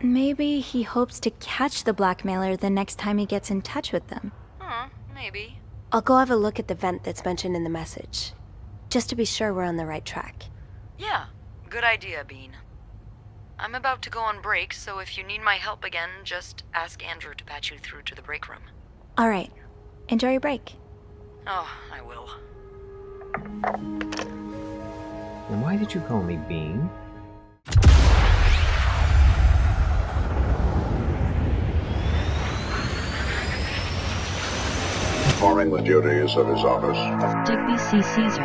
Maybe he hopes to catch the blackmailer the next time he gets in touch with them. Maybe. I'll go have a look at the vent that's mentioned in the message, just to be sure we're on the right track. Yeah, good idea, Bean. I'm about to go on break, so if you need my help again, just ask Andrew to patch you through to the break room. All right. Enjoy your break. Oh, I will. And why did you call me Bean? Performing the duties of his office. Digby C. Caesar.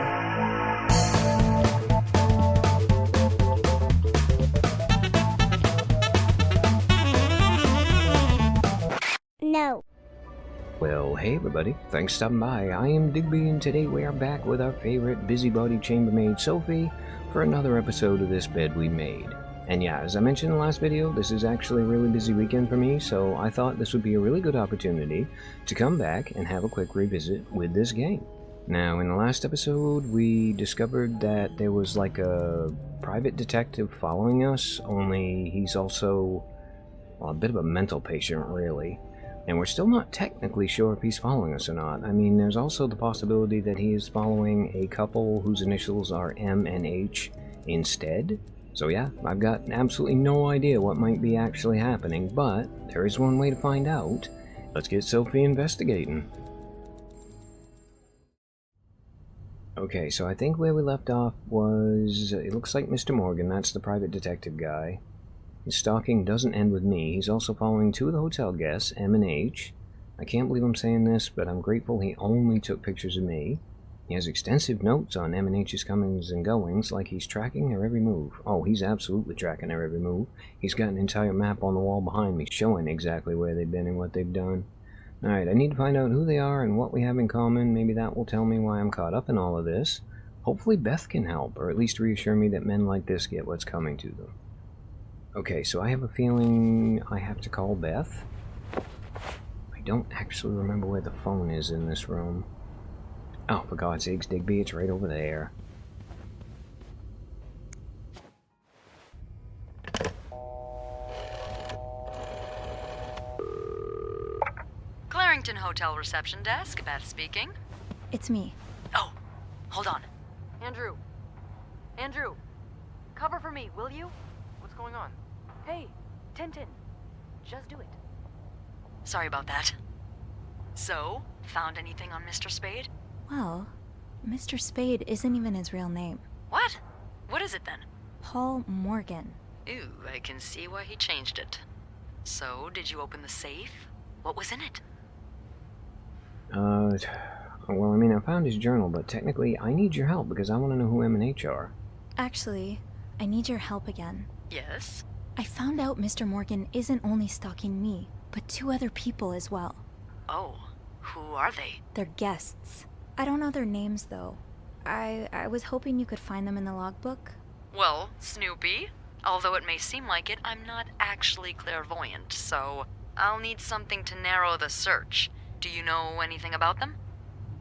No. Well, hey everybody, thanks for stopping by. I am Digby, and today we are back with our favorite busybody chambermaid, Sophie, for another episode of This Bed We Made. And yeah, as I mentioned in the last video, this is actually a really busy weekend for me, so I thought this would be a really good opportunity to come back and have a quick revisit with this game. Now, in the last episode, we discovered that there was like a private detective following us, only he's also, well, a bit of a mental patient, really. And we're still not technically sure if he's following us or not. I mean, there's also the possibility that he is following a couple whose initials are M and H instead. So yeah, I've got absolutely no idea what might be actually happening, but there is one way to find out. Let's get Sophie investigating. Okay, so I think where we left off was, it looks like Mr. Morgan, that's the private detective guy. His stalking doesn't end with me. He's also following two of the hotel guests, M and H. I can't believe I'm saying this, but I'm grateful he only took pictures of me. He has extensive notes on M and H's comings and goings, like he's tracking their every move. Oh, he's absolutely tracking their every move. He's got an entire map on the wall behind me, showing exactly where they've been and what they've done. Alright, I need to find out who they are and what we have in common. Maybe that will tell me why I'm caught up in all of this. Hopefully Beth can help, or at least reassure me that men like this get what's coming to them. Okay, so I have a feeling I have to call Beth. I don't actually remember where the phone is in this room. Oh, for God's sakes, Digby, it's right over there. Clarington Hotel reception desk, Beth speaking. It's me. Oh, hold on. Andrew. Andrew. Cover for me, will you? What's going on? Hey, Tintin. Just do it. Sorry about that. So, found anything on Mr. Spade? Well, Mr. Spade isn't even his real name. What? What is it then? Paul Morgan. Ooh, I can see why he changed it. So, did you open the safe? What was in it? Well, I mean, I found his journal, but technically I need your help because I want to know who M and H are. Actually, I need your help again. Yes? I found out Mr. Morgan isn't only stalking me, but two other people as well. Oh, who are they? They're guests. I don't know their names, though. I was hoping you could find them in the logbook. Well, Snoopy. Although it may seem like it, I'm not actually clairvoyant, so I'll need something to narrow the search. Do you know anything about them?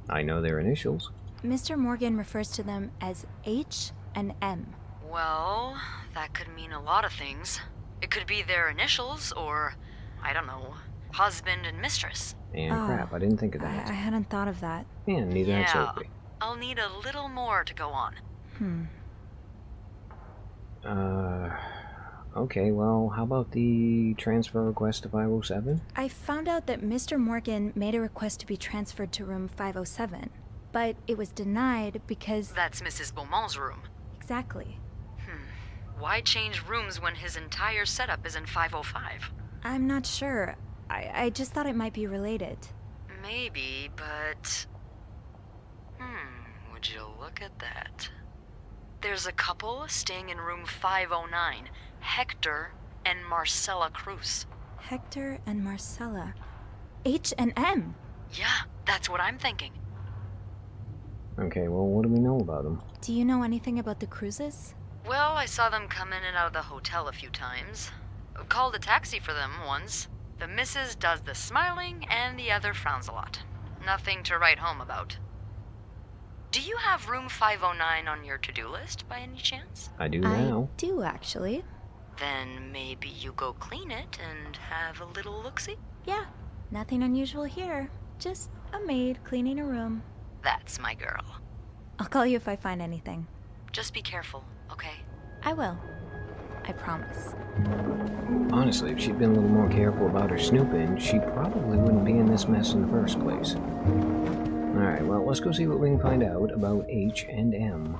I know their initials. Mr. Morgan refers to them as H and M. Well, that could mean a lot of things. It could be their initials, or, I don't know, husband and mistress. And Oh, crap, I didn't think of I that. hadn't thought of that. And neither had Yeah, Sophie. I'll need a little more to go on. Okay, well, how about the transfer request to 507? I found out that Mr. Morgan made a request to be transferred to room 507, but it was denied because... That's Mrs. Beaumont's room. Exactly. Why change rooms when his entire setup is in 505? I'm not sure. I just thought it might be related. Maybe, but... would you look at that? There's a couple staying in room 509, Hector and Marcella Cruz. Hector and Marcella. H and M. Yeah, that's what I'm thinking. Okay, well, what do we know about them? Do you know anything about the Cruzes? Well, I saw them come in and out of the hotel a few times. Called a taxi for them once. The missus does the smiling and the other frowns a lot. Nothing to write home about. Do you have room 509 on your to-do list by any chance? I do now. I do, actually. Then maybe you go clean it and have a little look-see? Yeah, nothing unusual here. Just a maid cleaning a room. That's my girl. I'll call you if I find anything. Just be careful, okay? I will. I promise. Honestly, if she'd been a little more careful about her snooping, she probably wouldn't be in this mess in the first place. Alright, well, let's go see what we can find out about H&M.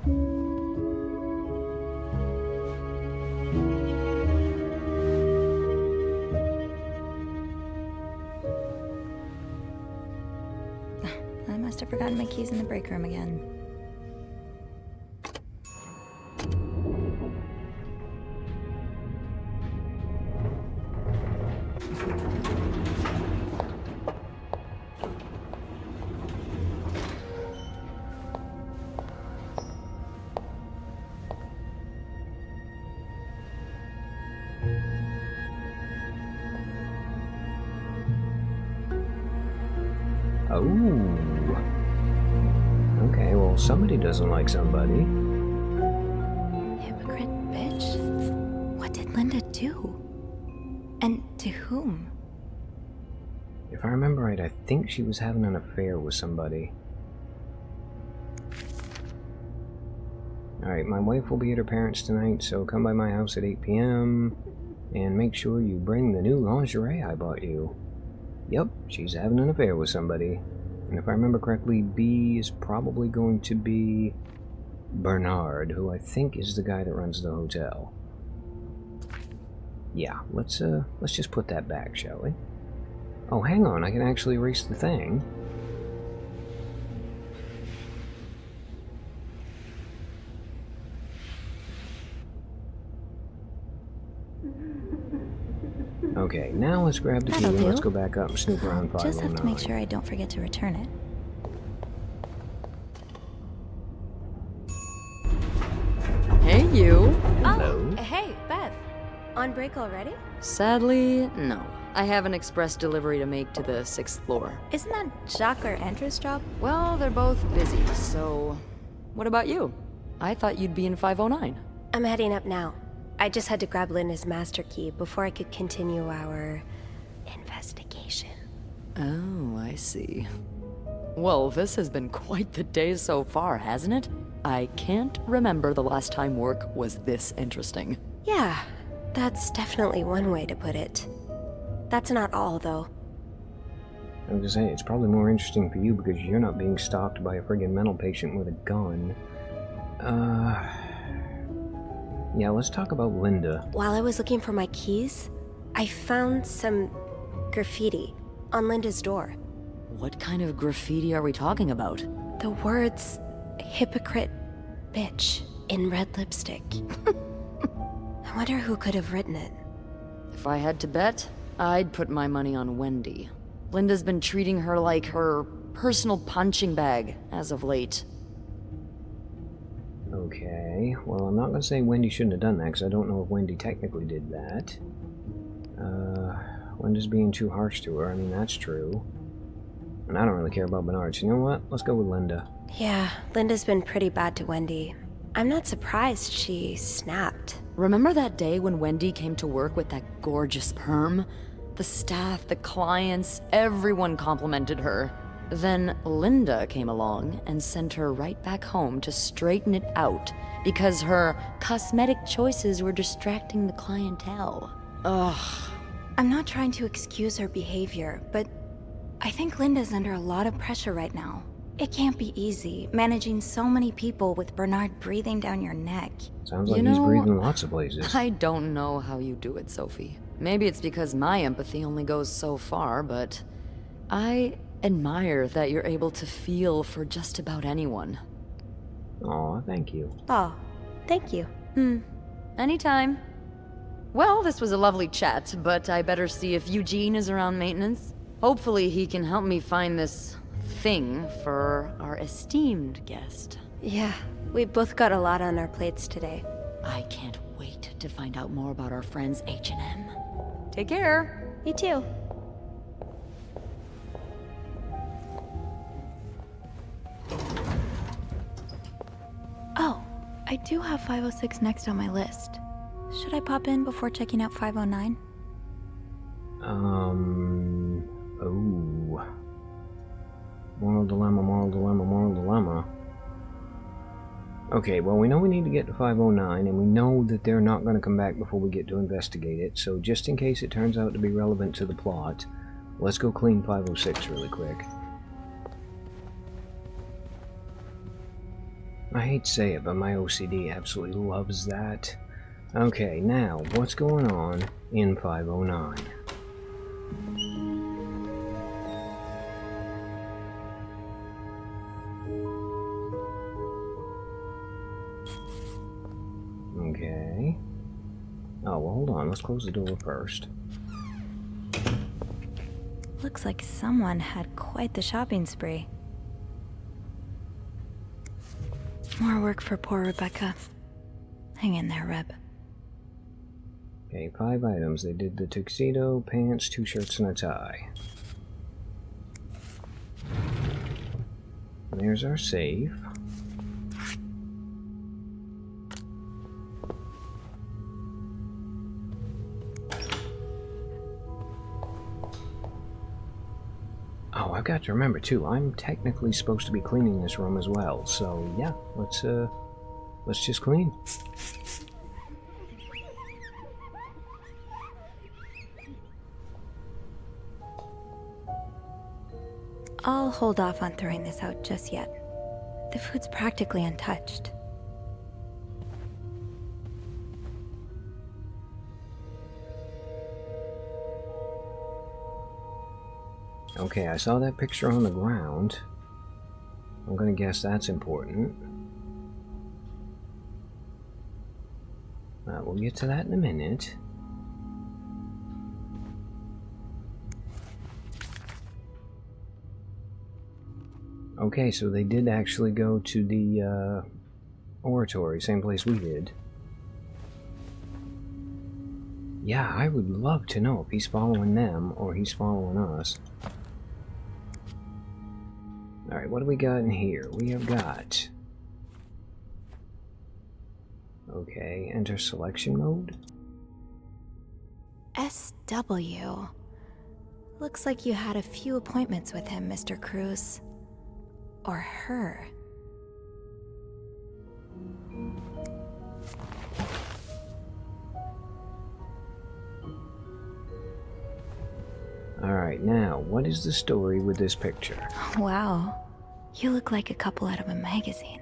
I must have forgotten my keys in the break room again. Oh. Okay, well, somebody doesn't like somebody. Hypocrite bitch? What did Linda do? And to whom? If I remember right, I think she was having an affair with somebody. Alright, my wife will be at her parents' tonight, so come by my house at 8 p.m. and make sure you bring the new lingerie I bought you. Yep, she's having an affair with somebody. And if I remember correctly, B is probably going to be Bernard, who I think is the guy that runs the hotel. Yeah, let's just put that back, shall we? Oh, hang on, I can actually erase the thing. Okay, now let's grab the key That'll and let's do. go back up and snoop around 509. Just have to make sure I don't forget to return it. Hey, you. Hello? Oh, hey, Beth. On break already? Sadly, no. I have an express delivery to make to the 6th floor. Isn't that Jacques or Andrew's job? Well, they're both busy, so... What about you? I thought you'd be in 509. I'm heading up now. I just had to grab Linda's master key before I could continue our investigation. Oh, I see. Well, this has been quite the day so far, hasn't it? I can't remember the last time work was this interesting. Yeah, that's definitely one way to put it. That's not all, though. I was gonna say, it's probably more interesting for you because you're not being stalked by a friggin' mental patient with a gun. Yeah, let's talk about Linda. While I was looking for my keys, I found some graffiti on Linda's door. What kind of graffiti are we talking about? The words, hypocrite bitch, in red lipstick. I wonder who could have written it. If I had to bet, I'd put my money on Wendy. Linda's been treating her like her personal punching bag as of late. Okay, well, I'm not gonna say Wendy shouldn't have done that because I don't know if Wendy technically did that. Linda's being too harsh to her, I mean, that's true. And I don't really care about Bernard, so you know what? Let's go with Linda. Yeah, Linda's been pretty bad to Wendy. I'm not surprised she snapped. Remember that day when Wendy came to work with that gorgeous perm? The staff, the clients, everyone complimented her. Then Linda came along and sent her right back home to straighten it out because her cosmetic choices were distracting the clientele. Ugh. I'm not trying to excuse her behavior, but I think Linda's under a lot of pressure right now. It can't be easy, managing so many people with Bernard breathing down your neck. Sounds like he's breathing lots of places. I don't know how you do it, Sophie. Maybe it's because my empathy only goes so far, but I admire that you're able to feel for just about anyone. Aw, thank you. Oh, thank you. Anytime. Well, this was a lovely chat, but I better see if Eugene is around maintenance. Hopefully he can help me find this thing for our esteemed guest. Yeah, we both got a lot on our plates today. I can't wait to find out more about our friends H&M. Take care. You too. Oh, I do have 506 next on my list. Should I pop in before checking out 509? Oh. Moral dilemma, moral dilemma, moral dilemma. Okay, well, we know we need to get to 509, and we know that they're not going to come back before we get to investigate it, so just in case it turns out to be relevant to the plot, let's go clean 506 really quick. I hate to say it, but my OCD absolutely loves that. Okay, now, what's going on in 509? Okay. Oh, well, hold on. Let's close the door first. Looks like someone had quite the shopping spree. More work for poor Rebecca. Hang in there, Reb. Okay, 5 items. They did the tuxedo, pants, 2 shirts, and a tie. There's our safe. Oh, I've got to remember too, I'm technically supposed to be cleaning this room as well, so yeah, let's just clean. I'll hold off on throwing this out just yet. The food's practically untouched. Okay, I saw that picture on the ground. I'm gonna guess that's important. We'll get to that in a minute. Okay, so they did actually go to the oratory, same place we did. Yeah, I would love to know if he's following them or he's following us. Alright, what do we got in here? We have got... Okay, enter selection mode. SW. Looks like you had a few appointments with him, Mr. Cruz. Or her. Alright, now, what is the story with this picture? Wow. You look like a couple out of a magazine.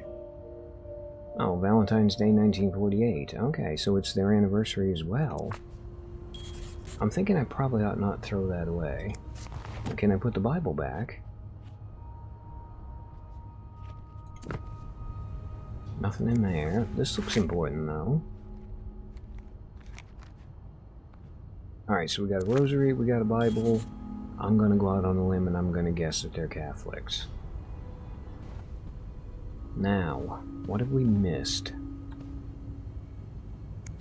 Oh, Valentine's Day 1948. Okay, so it's their anniversary as well. I'm thinking I probably ought not throw that away. Can I put the Bible back? Nothing in there. This looks important, though. Alright, so we got a rosary, we got a Bible. I'm gonna go out on a limb and I'm gonna guess that they're Catholics. Now, what have we missed?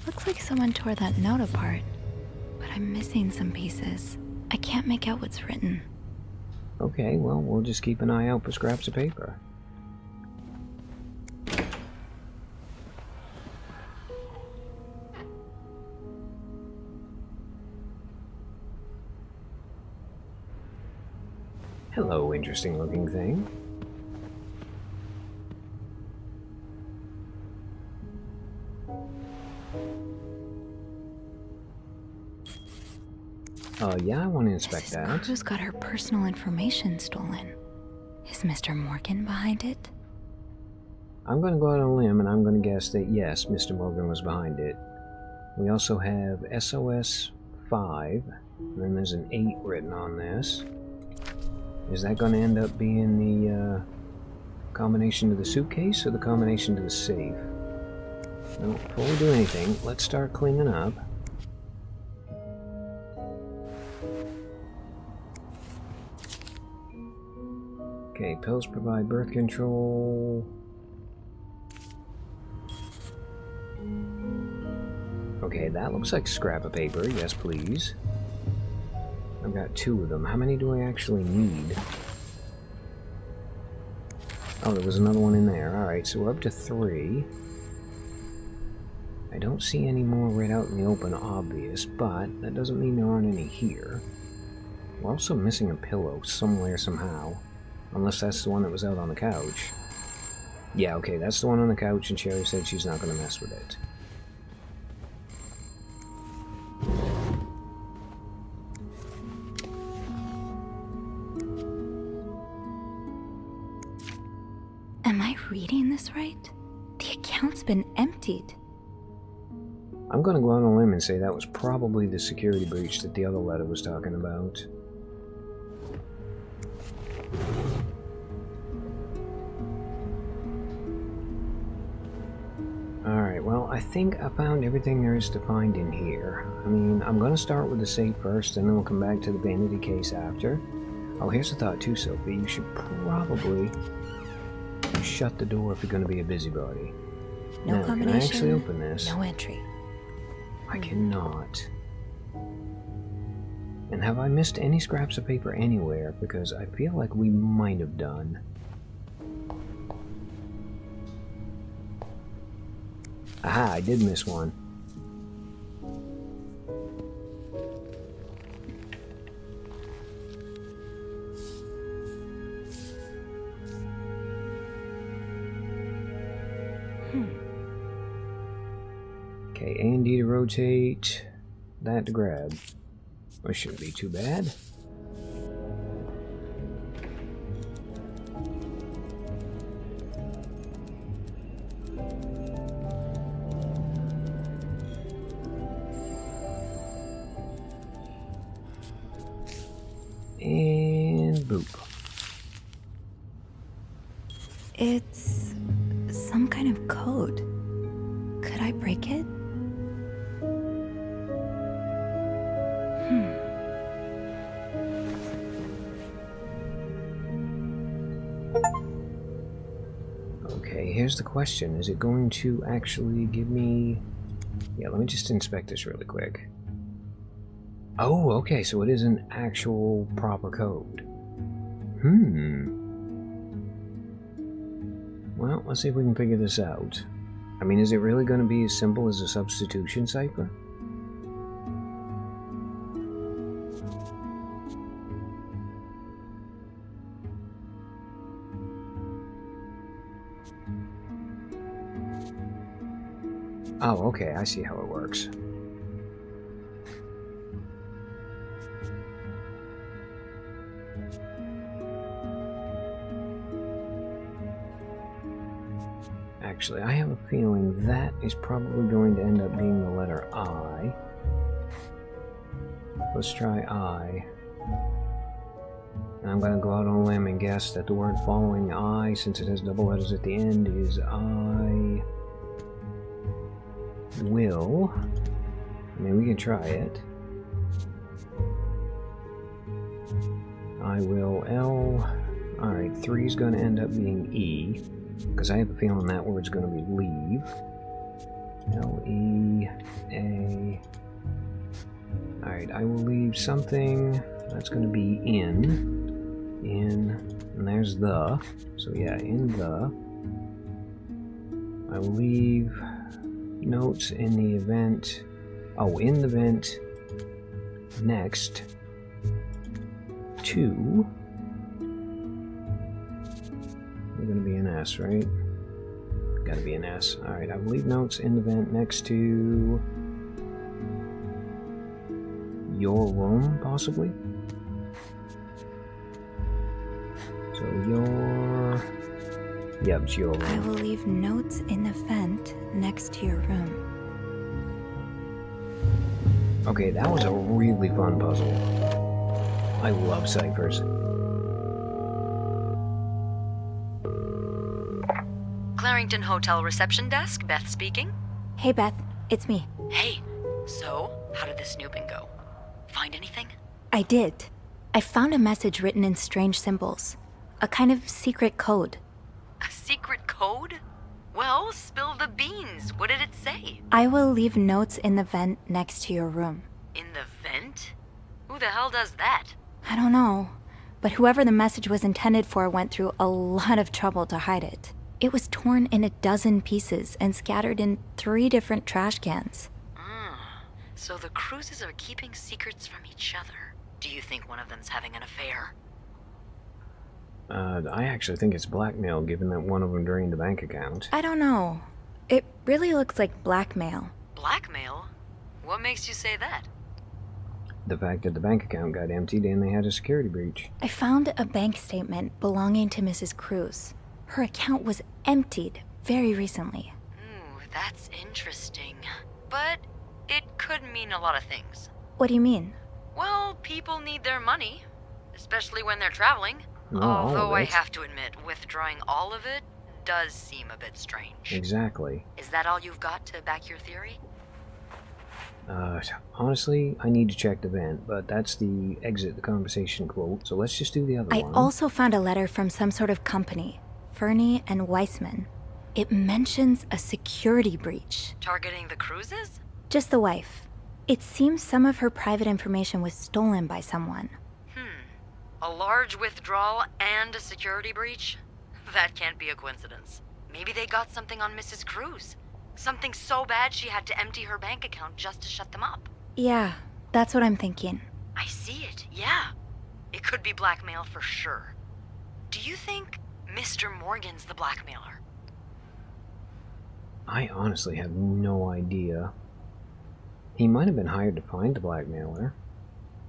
Looks like someone tore that note apart, but I'm missing some pieces. I can't make out what's written. Okay, well, we'll just keep an eye out for scraps of paper. Hello, interesting looking thing. Yeah, I want to inspect that. Cruz got her personal information stolen. Is Mr. Morgan behind it? I'm going to go out on a limb and I'm going to guess that yes, Mr. Morgan was behind it. We also have SOS 5, and then there's an 8 written on this. Is that going to end up being the combination to the suitcase or the combination to the safe? Well, before we do anything, let's start cleaning up. Okay, pills provide birth control. Okay, that looks like scrap of paper. Yes, please. I've got 2 of them. How many do I actually need? Oh, there was another one in there. Alright, so we're up to 3. I don't see any more right out in the open obvious, but that doesn't mean there aren't any here. We're also missing a pillow somewhere somehow. Unless that's the one that was out on the couch. Yeah, okay, that's the one on the couch, and Cherry said she's not going to mess with it. Am I reading this right? The account's been emptied. I'm going to go out on a limb and say that was probably the security breach that the other letter was talking about. Alright, well, I think I found everything there is to find in here. I mean, I'm going to start with the safe first, and then we'll come back to the vanity case after. Oh, here's a thought too, Sophie. You should probably shut the door if you're going to be a busybody. No now, combination. Can I actually open this? No entry. I cannot. And have I missed any scraps of paper anywhere? Because I feel like we might have done. Aha, I did miss one. Okay, A and D to rotate, that to grab. Which shouldn't be too bad. And boop. It's some kind of code. Could I break it? Okay, here's the question. Is it going to actually give me... Yeah, let me just inspect this really quick. Oh, okay, so it is an actual proper code. Well, let's see if we can figure this out. I mean, is it really going to be as simple as a substitution cipher? Oh, okay, I see how it works. Actually, I have a feeling that is probably going to end up being the letter I. Let's try I. And I'm going to go out on a limb and guess that the word following I, since it has double letters at the end, is I will. I mean, we can try it. I will L. Alright, 3 is going to end up being E. Because I have a feeling that word's going to be leave. L-E-A. Alright, I will leave something. That's going to be in. And there's the. So yeah, in the. I will leave notes in the event. Oh, in the event next to. We're going to be an S, right? Gotta be an S. Alright, I will leave notes in the vent next to your room, possibly? So your... Yep, it's your room. I will leave notes in the vent next to your room. Okay, that was a really fun puzzle. I love ciphers. Clarington Hotel reception desk, Beth speaking. Hey, Beth. It's me. Hey, so how did the snooping go? Find anything? I did. I found a message written in strange symbols. A kind of secret code. A secret code? Well, spill the beans. What did it say? I will leave notes in the vent next to your room. In the vent? Who the hell does that? I don't know, but whoever the message was intended for went through a lot of trouble to hide it. It was torn in a dozen pieces and scattered in 3 different trash cans. So the Cruises are keeping secrets from each other. Do you think one of them's having an affair? I actually think it's blackmail, given that one of them drained the bank account. I don't know. It really looks like blackmail. Blackmail? What makes you say that? The fact that the bank account got emptied and they had a security breach. I found a bank statement belonging to Mrs. Cruz. Her account was emptied very recently. Ooh, that's interesting. But it could mean a lot of things. What do you mean? Well, people need their money, especially when they're traveling. Not all of Although I it. have to admit, withdrawing all of it does seem a bit strange. Exactly. Is that all you've got to back your theory? Honestly, I need to check the vent, but that's the exit the conversation quote, so let's just do the other I one. also found a letter from some sort of company, Fernie and Weissman. It mentions a security breach. Targeting the Cruises? Just the wife. It seems some of her private information was stolen by someone. A large withdrawal and a security breach? That can't be a coincidence. Maybe they got something on Mrs. Cruz. Something so bad she had to empty her bank account just to shut them up. Yeah, that's what I'm thinking. I see it, yeah. It could be blackmail for sure. Do you think Mr. Morgan's the blackmailer? I honestly have no idea. He might have been hired to find the blackmailer.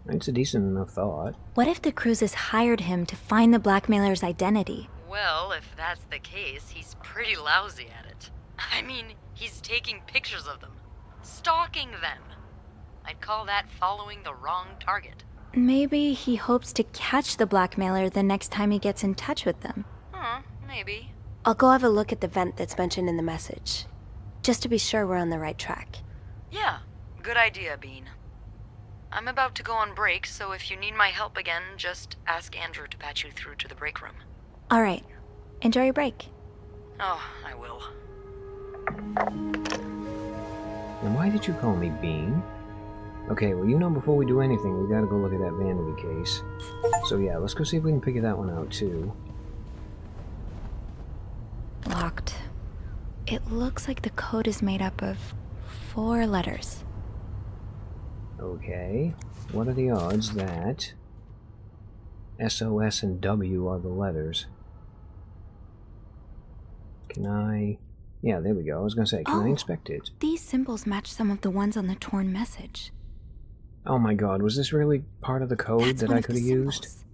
It's a decent enough thought. What if the Cruzes hired him to find the blackmailer's identity? Well, if that's the case, he's pretty lousy at it. I mean, he's taking pictures of them. Stalking them. I'd call that following the wrong target. Maybe he hopes to catch the blackmailer the next time he gets in touch with them. Maybe. I'll go have a look at the vent that's mentioned in the message, just to be sure we're on the right track. Yeah, good idea, Bean. I'm about to go on break, so if you need my help again, just ask Andrew to patch you through to the break room. All right. Enjoy your break. Oh, I will. And why did you call me Bean? Okay, well, before we do anything, we gotta go look at that vanity case. So yeah, let's go see if we can figure that one out, too. Locked. It looks like the code is made up of 4 letters. Okay, what are the odds that SOS and W are the letters? Can I... Yeah, there we go. I was gonna say, can I inspect it? These symbols match some of the ones on the torn message. Oh my god, was this really part of the code That's that one I of could the have used? symbols.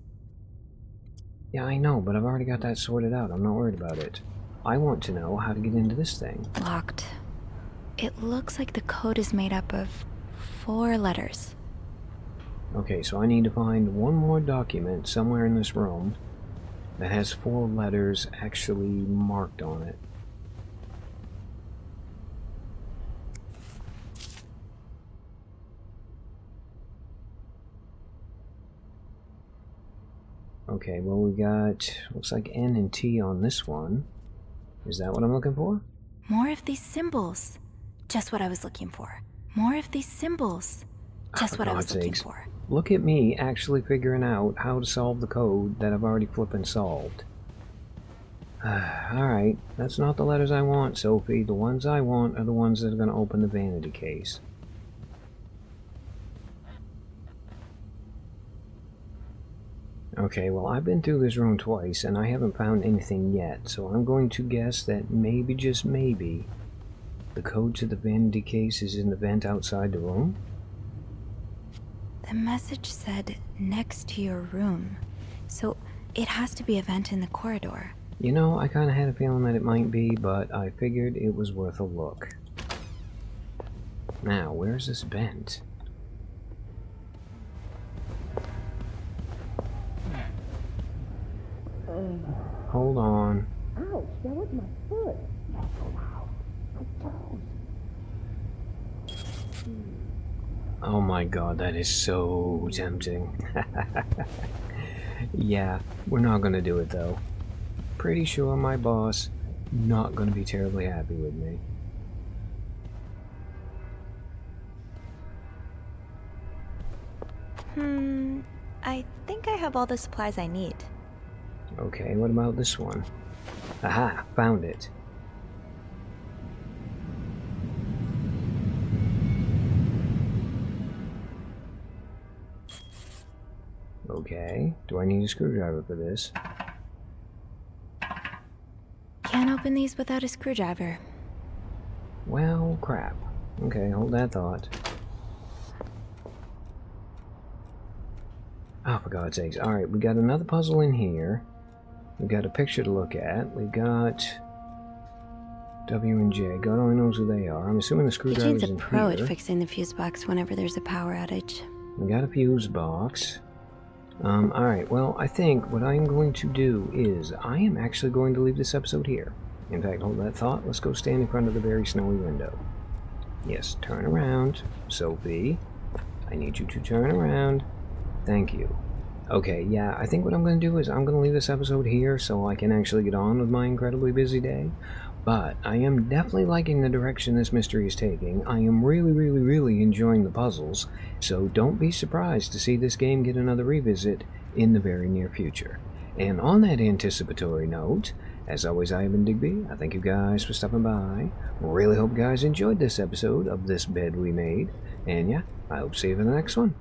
Yeah, I know, but I've already got that sorted out. I'm not worried about it. I want to know how to get into this thing. Locked. It looks like the code is made up of 4 letters. Okay, so I need to find one more document somewhere in this room that has 4 letters actually marked on it. Okay, well we got, looks like N and T on this one. Is that what I'm looking for? More of these symbols. Just what I was looking for. More of these symbols. Just what I was looking for. Look at me actually figuring out how to solve the code that I've already flippin' solved. Alright, that's not the letters I want, Sophie. The ones I want are the ones that are going to open the vanity case. Okay, well, I've been through this room twice, and I haven't found anything yet, so I'm going to guess that maybe, just maybe, the code to the vanity case is in the vent outside the room? The message said, next to your room. So it has to be a vent in the corridor. You know, I kind of had a feeling that it might be, but I figured it was worth a look. Now, where's this vent? Hold on. Ouch, that was my foot. Oh my god, that is so tempting. Yeah, we're not gonna do it though. Pretty sure my boss not gonna be terribly happy with me. I think I have all the supplies I need. Okay, what about this one? Aha, found it. Okay, do I need a screwdriver for this? Can't open these without a screwdriver. Well, crap. Okay, hold that thought. Oh, for God's sakes. Alright, we got another puzzle in here. We've got a picture to look at. We've got W and J. God only knows who they are. I'm assuming the screwdriver's Eugene's a in pro at here. fixing the fuse box whenever there's a power outage. We got a fuse box. Alright, well, I think what I'm going to do is I am actually going to leave this episode here. In fact, hold that thought. Let's go stand in front of the very snowy window. Yes, turn around. Sophie, I need you to turn around. Thank you. Okay, yeah, I think what I'm going to do is I'm going to leave this episode here so I can actually get on with my incredibly busy day. But I am definitely liking the direction this mystery is taking. I am really enjoying the puzzles, so don't be surprised to see this game get another revisit in the very near future. And on that anticipatory note, as always, I have been Digby. I thank you guys for stopping by. Really hope you guys enjoyed this episode of This Bed We Made. And yeah, I hope to see you in the next one.